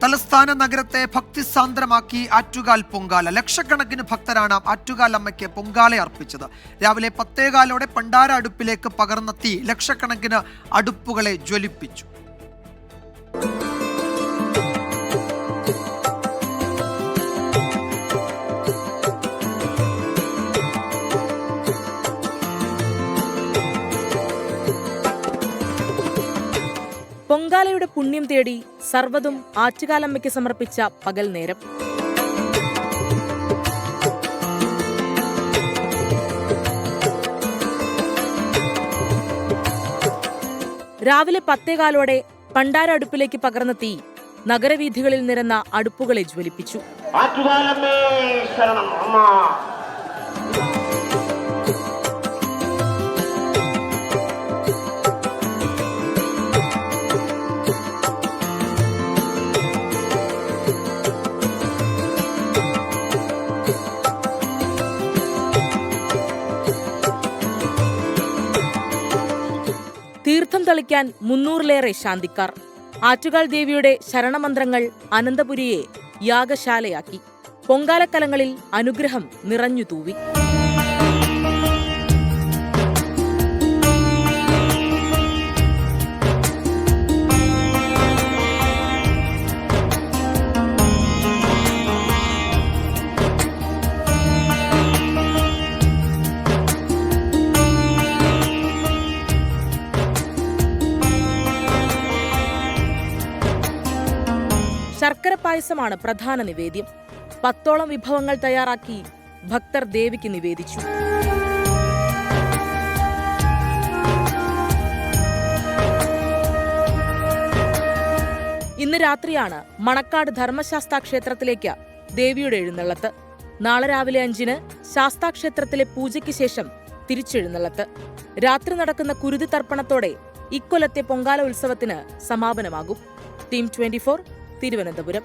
തലസ്ഥാന നഗരത്തെ ഭക്തിസാന്ദ്രമാക്കി ആറ്റുകാൽ പൊങ്കാല. ലക്ഷക്കണക്കിന് ഭക്തരാണ് ആറ്റുകാൽ അമ്മയ്ക്ക് പൊങ്കാല അർപ്പിച്ചത്. രാവിലെ 10:15 പണ്ടാര അടുപ്പിലേക്ക് പകർന്ന തീ ലക്ഷക്കണക്കിന് അടുപ്പുകളെ ജ്വലിപ്പിച്ചു. പൊങ്കാലയുടെ പുണ്യം തേടി സർവ്വതും ആറ്റുകാലമ്മയ്ക്ക് സമർപ്പിച്ച പകൽ നേരം. രാവിലെ 10:15 പണ്ടാര അടുപ്പിലേക്ക് പകർന്ന തീ നഗരവീഥികളിൽ നിരന്ന അടുപ്പുകളെ ജ്വലിപ്പിച്ചു. തീർത്ഥം തളിക്കാൻ 300-ലേറെ ശാന്തിക്കാർ. ആറ്റുകാൽ ദേവിയുടെ ശരണമന്ത്രങ്ങൾ അനന്തപുരിയെ യാഗശാലയാക്കി. പൊങ്കാലക്കലങ്ങളിൽ അനുഗ്രഹം നിറഞ്ഞു തൂവി. ശർക്കര പായസമാണ് പ്രധാന നിവേദ്യം. 10ഓളം വിഭവങ്ങൾ തയ്യാറാക്കി ഭക്തർ ദേവിക്ക് നിവേദിച്ചു. ഇന്ന് രാത്രിയാണ് മണക്കാട് ധർമ്മശാസ്താ ക്ഷേത്രത്തിലേക്ക് ദേവിയുടെ എഴുന്നള്ളത്ത്. നാളെ രാവിലെ 5-ന് ശാസ്താക്ഷേത്രത്തിലെ പൂജയ്ക്ക് ശേഷം തിരിച്ചെഴുന്നള്ളത്ത്. രാത്രി നടക്കുന്ന കുരുതി തർപ്പണത്തോടെ ഇക്കൊല്ലത്തെ പൊങ്കാല ഉത്സവത്തിന് സമാപനമാകും. ടീം 24 തിരുവനന്തപുരം.